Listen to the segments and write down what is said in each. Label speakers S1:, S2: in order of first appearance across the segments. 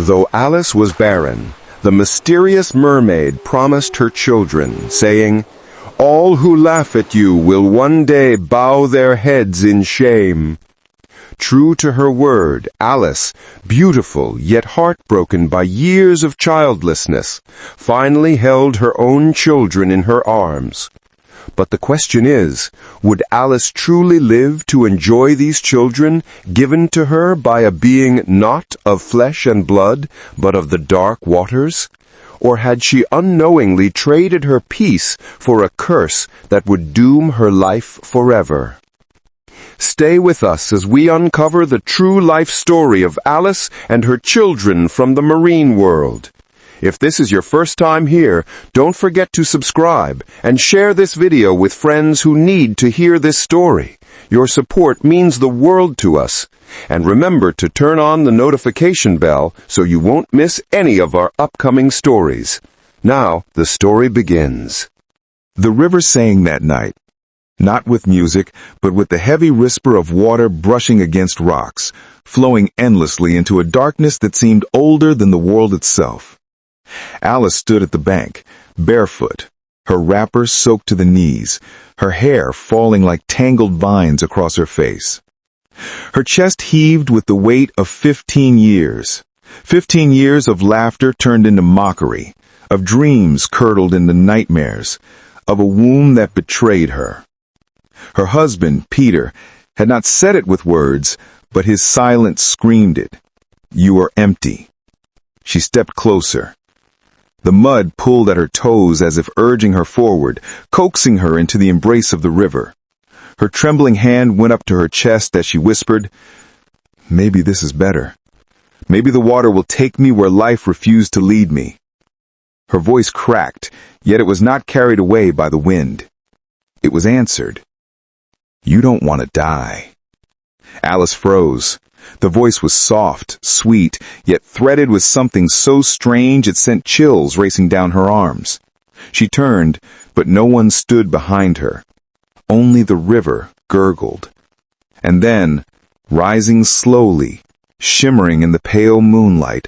S1: Though Alice was barren, the mysterious mermaid promised her children, saying, "All who laugh at you will one day bow their heads in shame." True to her word, Alice, beautiful yet heartbroken by years of childlessness, finally held her own children in her arms. But the question is, would Alice truly live to enjoy these children given to her by a being not of flesh and blood, but of the dark waters? Or had she unknowingly traded her peace for a curse that would doom her life forever? Stay with us as we uncover the true life story of Alice and her children from the marine world. If this is your first time here, don't forget to subscribe and share this video with friends who need to hear this story. Your support means the world to us. And remember to turn on the notification bell so you won't miss any of our upcoming stories. Now, the story begins.
S2: The river sang that night, not with music, but with the heavy whisper of water brushing against rocks, flowing endlessly into a darkness that seemed older than the world itself. Alice stood at the bank, barefoot, her wrapper soaked to the knees, her hair falling like tangled vines across her face. Her chest heaved with the weight of 15 years. 15 years of laughter turned into mockery, of dreams curdled into nightmares, of a womb that betrayed her. Her husband, Peter, had not said it with words, but his silence screamed it. "You are empty." She stepped closer. The mud pulled at her toes as if urging her forward, coaxing her into the embrace of the river. Her trembling hand went up to her chest as she whispered, "Maybe this is better. Maybe the water will take me where life refused to lead me." Her voice cracked, yet it was not carried away by the wind. It was answered. "You don't want to die." Alice froze. The voice was soft, sweet, yet threaded with something so strange it sent chills racing down her arms. She turned, but no one stood behind her. Only the river gurgled. And then, rising slowly, shimmering in the pale moonlight,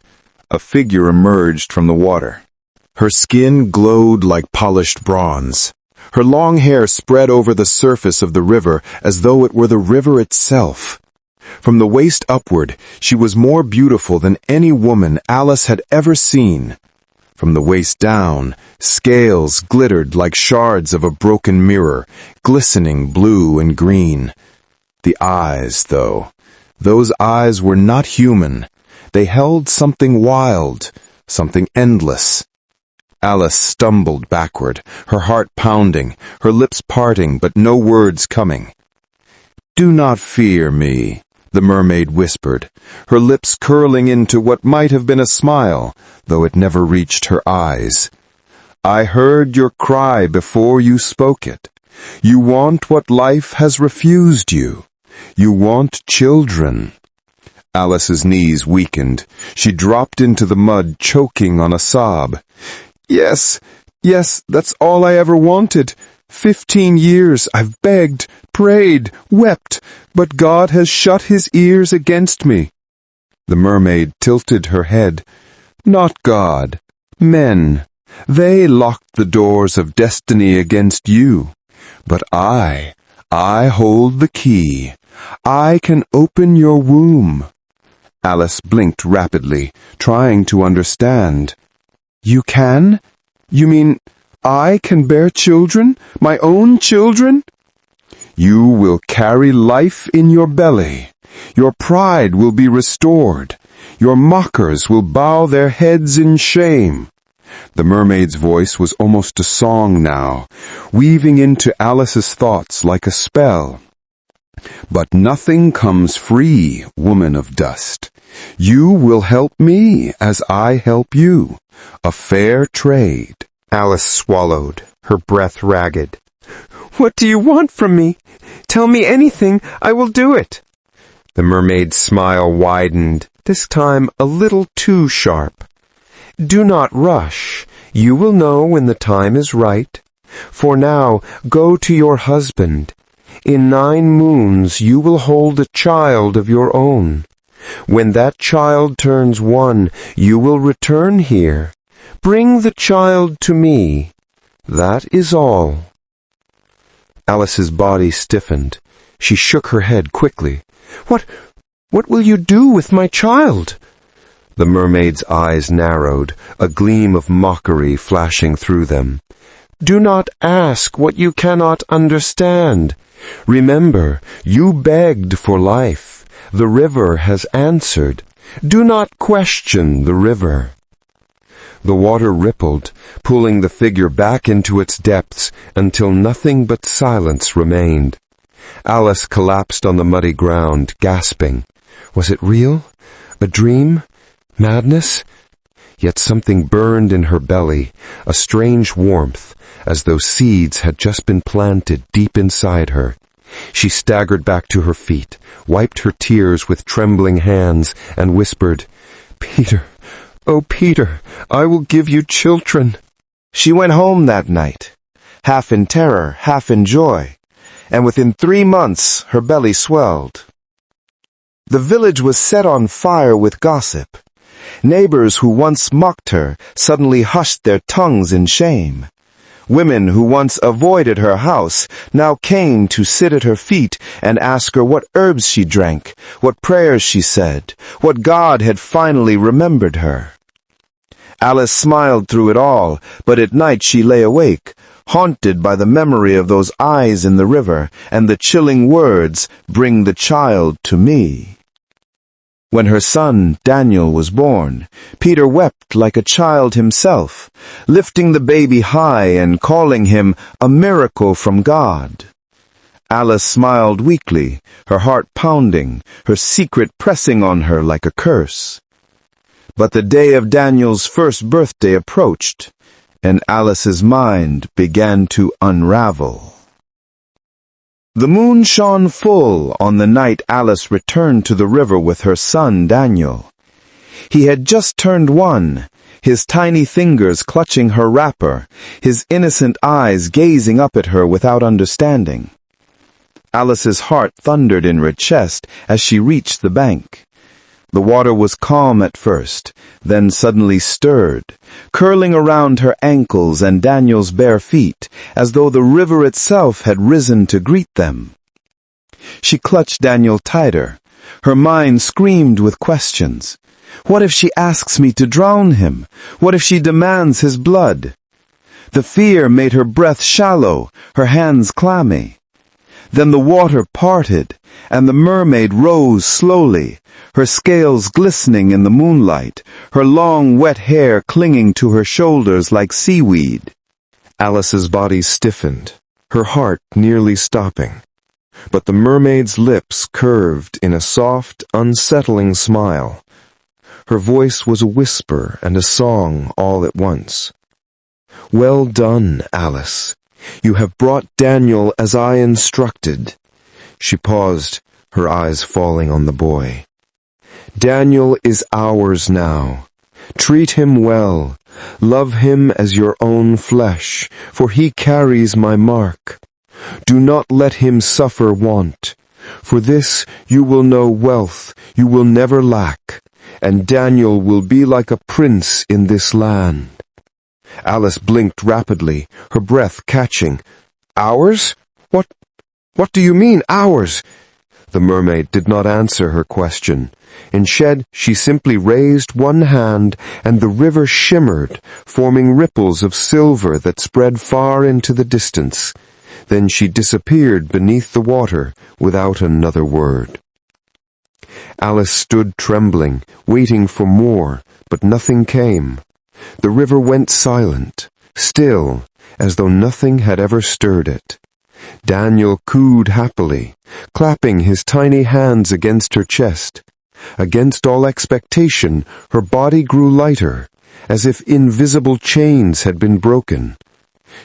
S2: a figure emerged from the water. Her skin glowed like polished bronze. Her long hair spread over the surface of the river as though it were the river itself. From the waist upward, she was more beautiful than any woman Alice had ever seen. From the waist down, scales glittered like shards of a broken mirror, glistening blue and green. The eyes, though, those eyes were not human. They held something wild, something endless. Alice stumbled backward, her heart pounding, her lips parting, but no words coming. "Do not fear me," the mermaid whispered, her lips curling into what might have been a smile, though it never reached her eyes. "I heard your cry before you spoke it. You want what life has refused you. You want children." Alice's knees weakened. She dropped into the mud, choking on a sob. Yes, that's all I ever wanted. 15 years I've begged, prayed, wept, but God has shut his ears against me. The mermaid tilted her head. "Not God, men. They locked the doors of destiny against you. But I hold the key. I can open your womb." Alice blinked rapidly, trying to understand. "You can? You mean I can bear children? My own children?" "You will carry life in your belly. Your pride will be restored. Your mockers will bow their heads in shame." The mermaid's voice was almost a song now, weaving into Alice's thoughts like a spell. "But nothing comes free, woman of dust. You will help me as I help you. A fair trade."
S3: Alice swallowed, her breath ragged. "What do you want from me? Tell me anything, I will do it." The mermaid's smile widened, this time a little too sharp. "Do not rush. You will know when the time is right. For now, go to your husband. In 9 moons you will hold a child of your own. When that child turns 1, you will return here. Bring the child to me. That is all." Alice's body stiffened. She shook her head quickly. What will you do with my child?" The mermaid's eyes narrowed, a gleam of mockery flashing through them. "Do not ask what you cannot understand. Remember, you begged for life. The river has answered. Do not question the river." The water rippled, pulling the figure back into its depths until nothing but silence remained. Alice collapsed on the muddy ground, gasping. Was it real? A dream? Madness? Yet something burned in her belly, a strange warmth, as though seeds had just been planted deep inside her. She staggered back to her feet, wiped her tears with trembling hands, and whispered, "Peter, oh Peter, I will give you children."
S2: She went home that night, half in terror, half in joy, and within 3 months her belly swelled. The village was set on fire with gossip. Neighbors who once mocked her suddenly hushed their tongues in shame. Women who once avoided her house now came to sit at her feet and ask her what herbs she drank, what prayers she said, what God had finally remembered her. Alice smiled through it all, but at night she lay awake, haunted by the memory of those eyes in the river and the chilling words, "Bring the child to me." When her son, Daniel, was born, Peter wept like a child himself, lifting the baby high and calling him a miracle from God. Alice smiled weakly, her heart pounding, her secret pressing on her like a curse. But the day of Daniel's first birthday approached, and Alice's mind began to unravel. The moon shone full on the night Alice returned to the river with her son Daniel. He had just turned 1, his tiny fingers clutching her wrapper, his innocent eyes gazing up at her without understanding. Alice's heart thundered in her chest as she reached the bank. The water was calm at first, then suddenly stirred, curling around her ankles and Daniel's bare feet, as though the river itself had risen to greet them. She clutched Daniel tighter. Her mind screamed with questions. What if she asks me to drown him? What if she demands his blood? The fear made her breath shallow, her hands clammy. Then the water parted, and the mermaid rose slowly, her scales glistening in the moonlight, her long wet hair clinging to her shoulders like seaweed.
S3: Alice's body stiffened, her heart nearly stopping. But the mermaid's lips curved in a soft, unsettling smile. Her voice was a whisper and a song all at once. "Well done, Alice. You have brought Daniel as I instructed." She paused, her eyes falling on the boy. "Daniel is ours now. Treat him well. Love him as your own flesh, for he carries my mark. Do not let him suffer want. For this you will know wealth, you will never lack, and Daniel will be like a prince in this land." Alice blinked rapidly, her breath catching. "Ours? What do you mean, ours?" The mermaid did not answer her question. Instead, she simply raised one hand, and the river shimmered, forming ripples of silver that spread far into the distance. Then she disappeared beneath the water without another word. Alice stood trembling, waiting for more, but nothing came. The river went silent, still, as though nothing had ever stirred it. Daniel cooed happily, clapping his tiny hands against her chest. Against all expectation, her body grew lighter, as if invisible chains had been broken.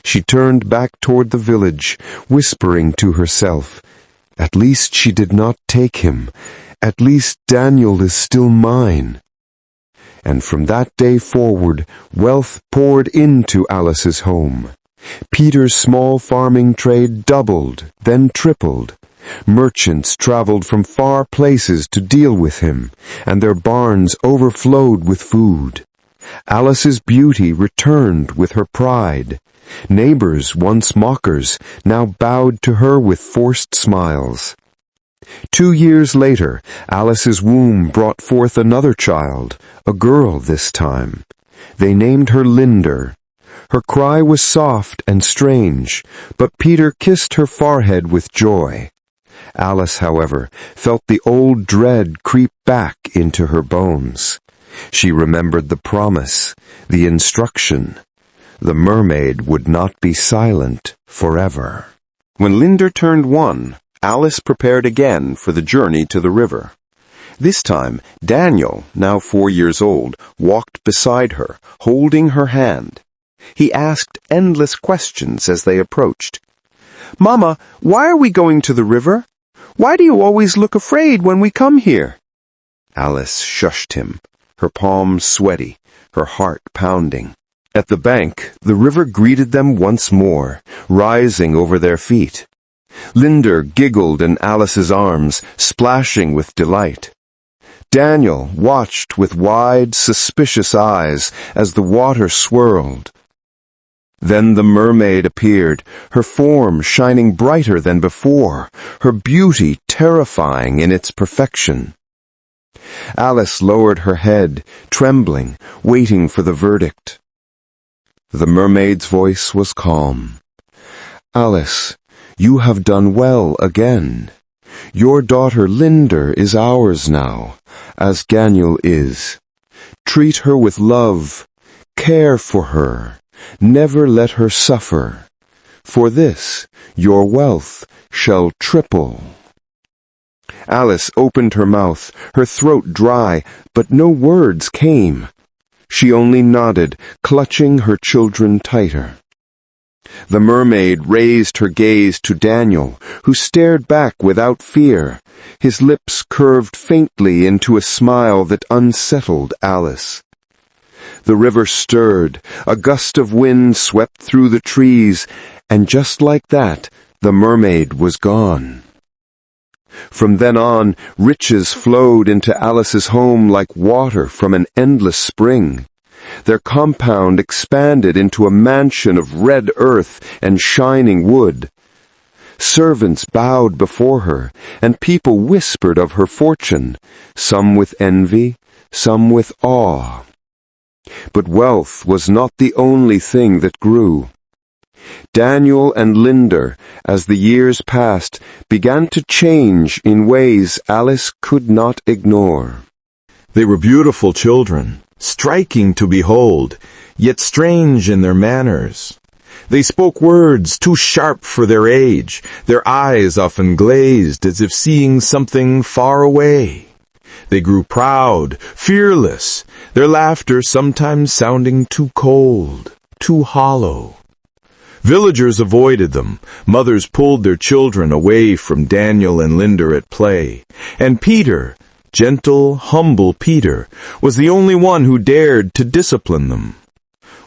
S3: She turned back toward the village, whispering to herself, "At least she did not take him. At least Daniel is still mine." And from that day forward, wealth poured into Alice's home. Peter's small farming trade doubled, then tripled.
S1: Merchants traveled from far places to deal with him, and their barns overflowed with food. Alice's beauty returned with her pride. Neighbors, once mockers, now bowed to her with forced smiles. 2 years later, Alice's womb brought forth another child, a girl this time. They named her Linder. Her cry was soft and strange, but Peter kissed her forehead with joy. Alice, however, felt the old dread creep back into her bones. She remembered the promise, the instruction. The mermaid would not be silent forever. When Linder turned 1, Alice prepared again for the journey to the river. This time, Daniel, now 4 years old, walked beside her, holding her hand. He asked endless questions as they approached. "Mama, why are we going to the river? Why do you always look afraid when we come here?" Alice shushed him, her palms sweaty, her heart pounding. At the bank, the river greeted them once more, rising over their feet. Linder giggled in Alice's arms, splashing with delight. Daniel watched with wide, suspicious eyes as the water swirled. Then the mermaid appeared, her form shining brighter than before, her beauty terrifying in its perfection. Alice lowered her head, trembling, waiting for the verdict. The mermaid's voice was calm. "Alice, you have done well again. Your daughter Linder is ours now, as Daniel is. Treat her with love, care for her, never let her suffer. For this, your wealth shall triple." Alice opened her mouth, her throat dry, but no words came. She only nodded, clutching her children tighter. The mermaid raised her gaze to Daniel, who stared back without fear. His lips curved faintly into a smile that unsettled Alice. The river stirred, a gust of wind swept through the trees, and just like that, the mermaid was gone. From then on, riches flowed into Alice's home like water from an endless spring. Their compound expanded into a mansion of red earth and shining wood. Servants bowed before her, and people whispered of her fortune, some with envy, some with awe. But wealth was not the only thing that grew. Daniel and Linder, as the years passed, began to change in ways Alice could not ignore.
S2: They were beautiful children, striking to behold, yet strange in their manners. They spoke words too sharp for their age, their eyes often glazed as if seeing something far away. They grew proud, fearless, their laughter sometimes sounding too cold, too hollow. Villagers avoided them, mothers pulled their children away from Daniel and Linder at play, and Peter, gentle, humble Peter, was the only one who dared to discipline them.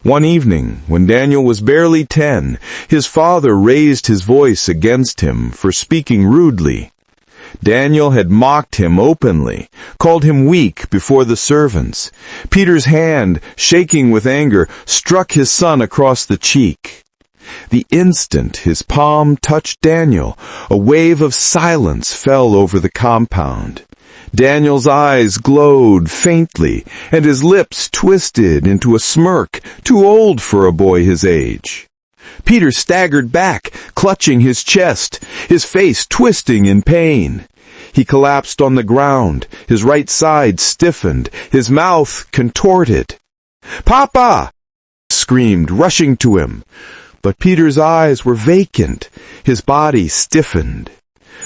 S2: One evening, when Daniel was barely 10, his father raised his voice against him for speaking rudely. Daniel had mocked him openly, called him weak before the servants. Peter's hand, shaking with anger, struck his son across the cheek. The instant his palm touched Daniel, a wave of silence fell over the compound. Daniel's eyes glowed faintly, and his lips twisted into a smirk too old for a boy his age. Peter staggered back, clutching his chest, his face twisting in pain. He collapsed on the ground, his right side stiffened, his mouth contorted. "Papa!" screamed, rushing to him. But Peter's eyes were vacant, his body stiffened.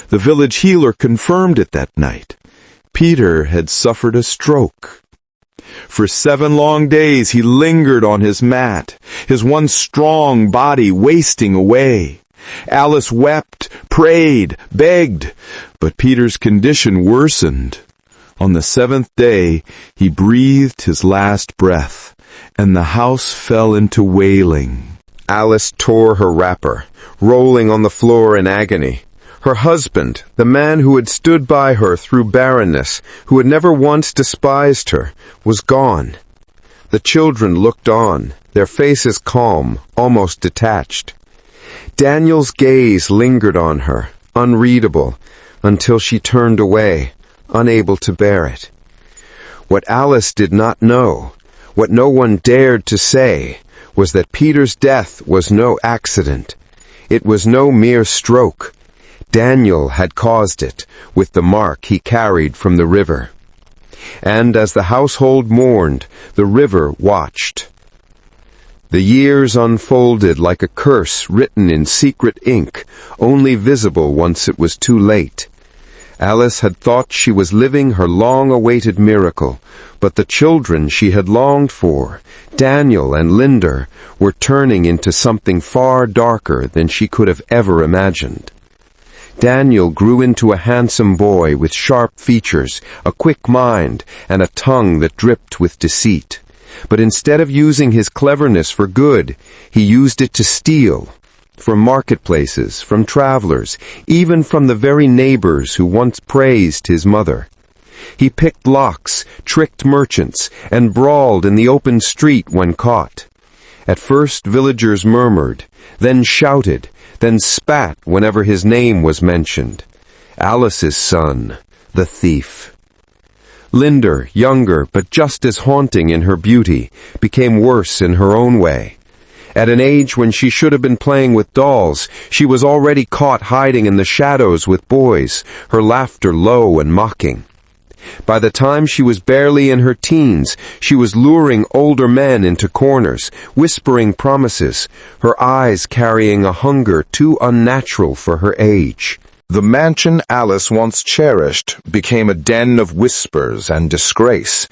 S2: The village healer confirmed it that night. Peter had suffered a stroke. For 7 long days he lingered on his mat, his once strong body wasting away. Alice wept, prayed, begged, but Peter's condition worsened. On the 7th day he breathed his last breath, and the house fell into wailing.
S1: Alice tore her wrapper, rolling on the floor in agony.
S3: Her husband, the man who had stood by her through barrenness, who had never once despised her, was gone. The children looked on, their faces calm, almost detached. Daniel's gaze lingered on her, unreadable, until she turned away, unable to bear it. What Alice did not know, what no one dared to say, was that Peter's death was no accident. It was no mere stroke. Daniel had caused it, with the mark he carried from the river. And as the household mourned, the river watched. The years unfolded like a curse written in secret ink, only visible once it was too late. Alice had thought she was living her long-awaited miracle, but the children she had longed for, Daniel and Linder, were turning into something far darker than she could have ever imagined. Daniel grew into a handsome boy with sharp features, a quick mind, and a tongue that dripped with deceit. But instead of using his cleverness for good, he used it to steal. From marketplaces, from travelers, even from the very neighbors who once praised his mother. He picked locks, tricked merchants, and brawled in the open street when caught. At first villagers murmured, then shouted, then spat whenever his name was mentioned. Alice's son, the thief. Linder, younger but just as haunting in her beauty, became worse in her own way. At an age when she should have been playing with dolls, she was already caught hiding in the shadows with boys, her laughter low and mocking. By the time she was barely in her teens, she was luring older men into corners, whispering promises, her eyes carrying a hunger too unnatural for her age.
S2: The mansion Alice once cherished became a den of whispers and disgrace.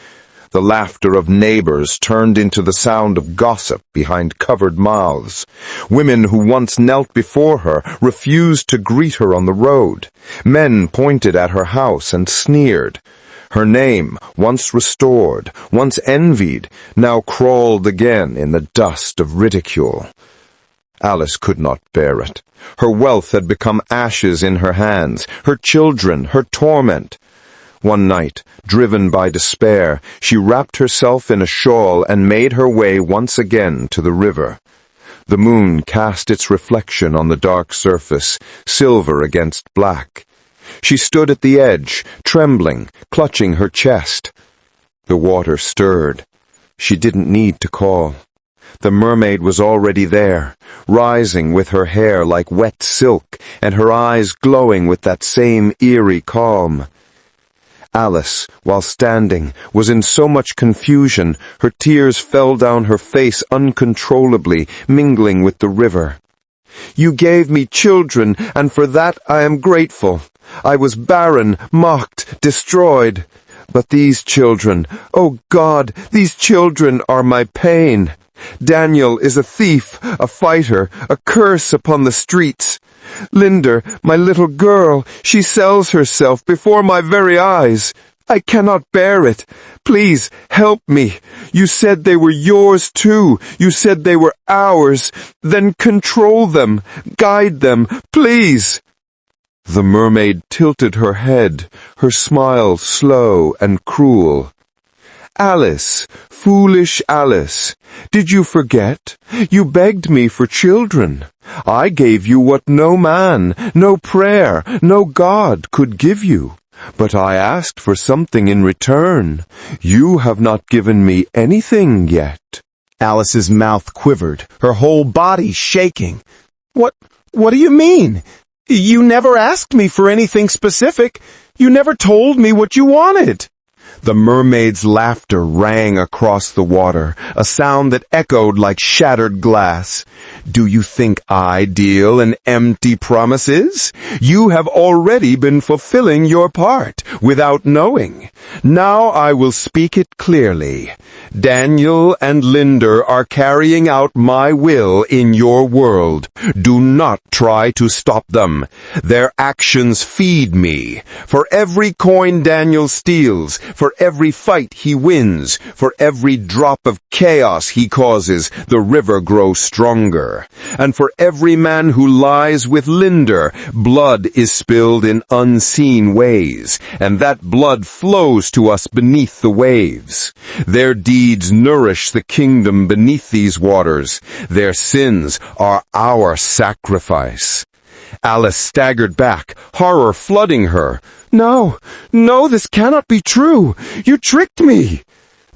S2: The laughter of neighbors turned into the sound of gossip behind covered mouths. Women who once knelt before her refused to greet her on the road. Men pointed at her house and sneered. Her name, once restored, once envied, now crawled again in the dust of ridicule. Alice could not bear it. Her wealth had become ashes in her hands, her children, her torment. One night, driven by despair, she wrapped herself in a shawl and made her way once again to the river. The moon cast its reflection on the dark surface, silver against black. She stood at the edge, trembling, clutching her chest. The water stirred. She didn't need to call. The mermaid was already there, rising with her hair like wet silk, and her eyes glowing with that same eerie calm. Alice, while standing, was in so much confusion, her tears fell down her face uncontrollably, mingling with the river. "You gave me children, and for that I am grateful. I was barren, mocked, destroyed. But these children, oh God, these children are my pain. Daniel is a thief, a fighter, a curse upon the streets. Linder, my little girl, she sells herself before my very eyes. I cannot bear it. Please, help me. You said they were yours too. You said they were ours. Then control them, guide them, please." The mermaid tilted her head, her smile slow and cruel. "Alice, foolish Alice, did you forget? You begged me for children. I gave you what no man, no prayer, no God could give you. But I asked for something in return. You have not given me anything yet."
S4: Alice's mouth quivered, her whole body shaking. What do you mean? You never asked me for anything specific. You never told me what you wanted."
S3: The mermaid's laughter rang across the water, a sound that echoed like shattered glass. "Do you think I deal in empty promises? You have already been fulfilling your part, without knowing. Now I will speak it clearly. Daniel and Linder are carrying out my will in your world. Do not try to stop them. Their actions feed me. For every coin Daniel steals, for
S1: For every fight he wins, for every drop of chaos he causes, the river grows stronger. And for every man who lies with Linder, blood is spilled in unseen ways, and that blood flows to us beneath the waves. Their deeds nourish the kingdom beneath these waters. Their sins are our sacrifice. Alice staggered back, horror flooding her.
S4: No, this cannot be true. You tricked me.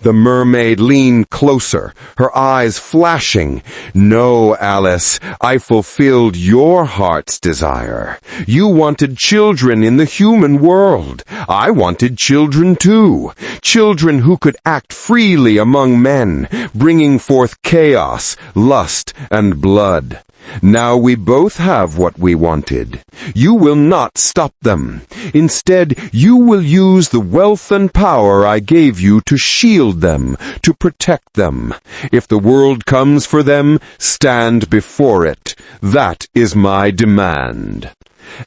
S1: The mermaid leaned closer, her eyes flashing. No, Alice, I fulfilled your heart's desire. You wanted children in the human world. I wanted children too. Children who could act freely among men, bringing forth chaos, lust, and blood. Now we both have what we wanted. You will not stop them. Instead, you will use the wealth and power I gave you to shield them, to protect them. If the world comes for them, stand before it. That is my demand.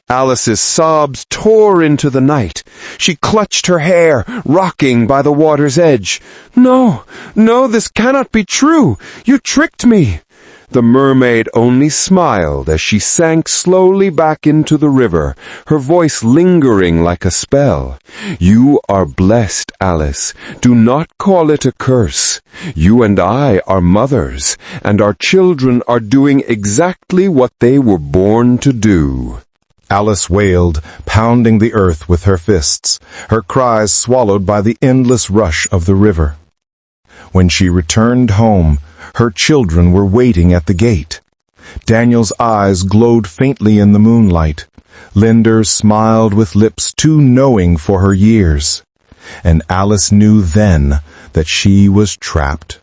S1: Alice's sobs tore into the night. She clutched her hair, rocking by the water's edge. No, this cannot be true. You tricked me. The mermaid only smiled as she sank slowly back into the river, her voice lingering like a spell. You are blessed, Alice. Do not call it a curse. You and I are mothers, and our children are doing exactly what they were born to do.
S2: Alice wailed, pounding the earth with her fists, her cries swallowed by the endless rush of the river. When she returned home, her children were waiting at the gate. Daniel's eyes glowed faintly in the moonlight. Linder smiled with lips too knowing for her years. And Alice knew then that she was trapped.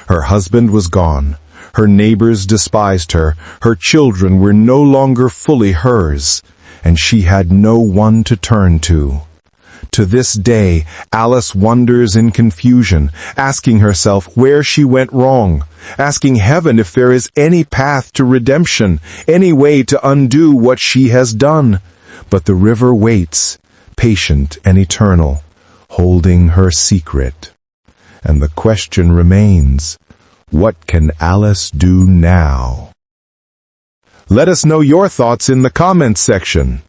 S2: Her husband was gone. Her neighbors despised her. Her children were no longer fully hers, and she had no one to turn to. To this day, Alice wonders in confusion, asking herself where she went wrong, asking heaven if there is any path to redemption, any way to undo what she has done. But the river waits, patient and eternal, holding her secret. And the question remains, what can Alice do now? Let us know your thoughts in the comments section.